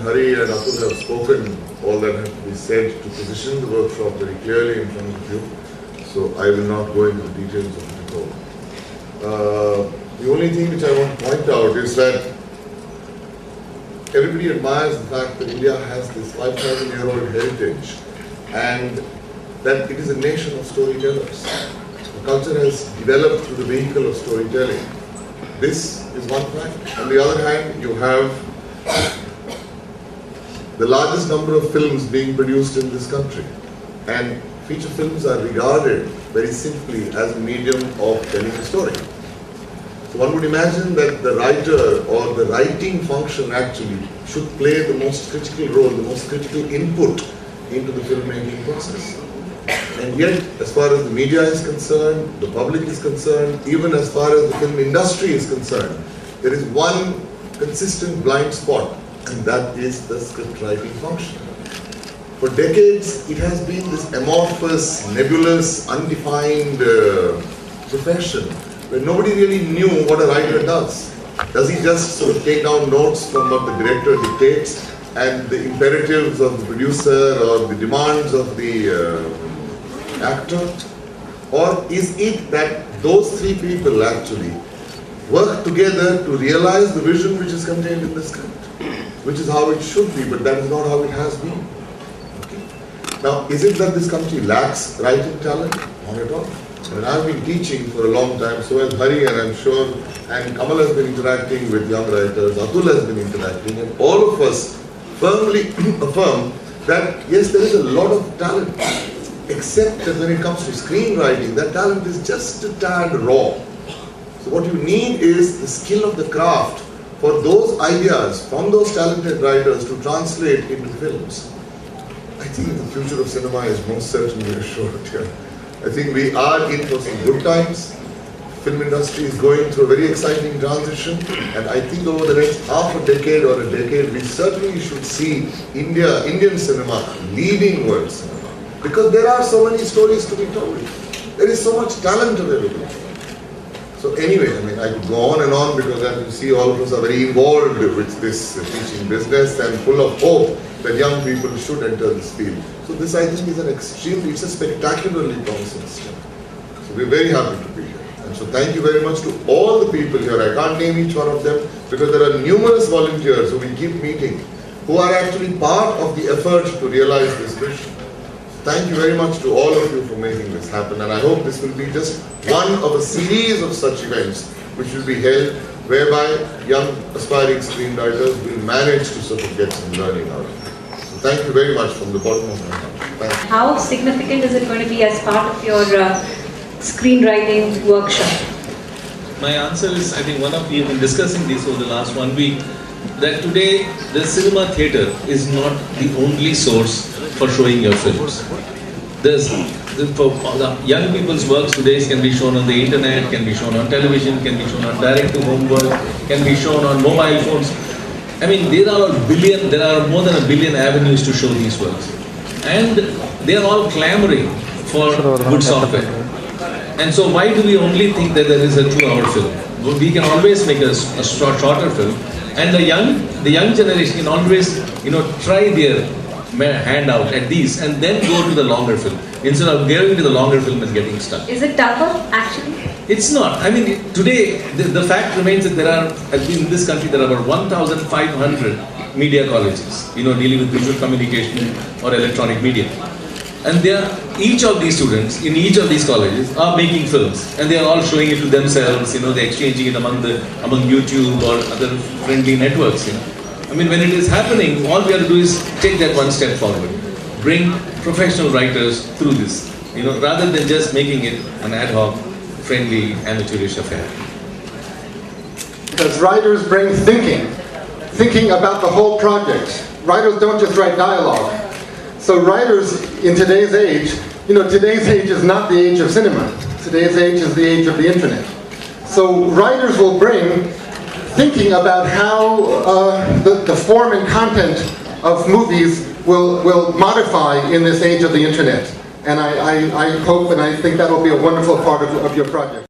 Hari and Atul have spoken all that has to be said to position the workshop very clearly in front of you. So I will not go into the details of it at all. The only thing which I want to point out is that everybody admires the fact that India has this 5,000-year-old heritage and that it is a nation of storytellers. The culture has developed through the vehicle of storytelling. This is one fact. On the other hand, you have the largest number of films being produced in this country. And feature films are regarded very simply as a medium of telling a story. So one would imagine that the writer or the writing function actually should play the most critical role, the most critical input into the filmmaking process. And yet, as far as the media is concerned, the public is concerned, even as far as the film industry is concerned, there is one consistent blind spot, and that is the script writing function. For decades, it has been this amorphous, nebulous, undefined profession where nobody really knew what a writer does. Does he just sort of take down notes from what the director dictates and the imperatives of the producer or the demands of the actor? Or is it that those three people actually work together to realize the vision which is contained in the script? Which is how it should be, but that is not how it has been. Okay. Now, is it that this country lacks writing talent? Not at all. I mean, I've been teaching for a long time, so has Hari, and I'm sure, and Kamal has been interacting with young writers, Atul has been interacting, and all of us firmly affirm that yes, there is a lot of talent, except that when it comes to screenwriting, that talent is just a tad raw. So what you need is the skill of the craft for those ideas from those talented writers to translate into films. I think the future of cinema is most certainly assured here. I think we are in for some good times. Film industry is going through a very exciting transition, and I think over the next half a decade or a decade, we certainly should see Indian cinema leading world cinema. Because there are so many stories to be told. There is so much talent available. So anyway, I mean, I could go on and on because as you see, all of us are very involved with this teaching business and full of hope that young people should enter this field. So this, I think, is it's a spectacularly promising step. So we're very happy to be here. And so thank you very much to all the people here. I can't name each one of them because there are numerous volunteers who we keep meeting who are actually part of the effort to realize this vision. Thank you very much to all of you for making this happen, and I hope this will be just one of a series of such events which will be held whereby young aspiring screenwriters will manage to sort of get some learning out of it. So thank you very much from the bottom of my heart. Thank you. How significant is it going to be as part of your screenwriting workshop? My answer is, I think we have been discussing this over the last 1 week, that today the cinema theatre is not the only source for showing your films. For young people's works today can be shown on the internet, can be shown on television, can be shown on direct-to-home work, can be shown on mobile phones. I mean, there are more than a billion avenues to show these works. And they are all clamoring for good software. And so why do we only think that there is a 2-hour film? We can always make a shorter film. And the young generation can always, try their hand out at these and then go to the longer film instead of going to the longer film and getting stuck. Is it tougher, actually? It's not. I mean, today the fact remains that there are, in this country, there are about 1,500 media colleges, dealing with visual communication or electronic media. And each of these students in each of these colleges are making films, and they are all showing it to themselves. They're exchanging it among YouTube or other friendly networks. I mean, when it is happening, all we have to do is take that one step forward, bring professional writers through this, rather than just making it an ad hoc, friendly, amateurish affair. Because writers bring thinking about the whole project. Writers don't just write dialogue. So writers in today's age, today's age is not the age of cinema. Today's age is the age of the internet. So writers will bring thinking about how the form and content of movies will modify in this age of the internet. And I hope and I think that will be a wonderful part of your project.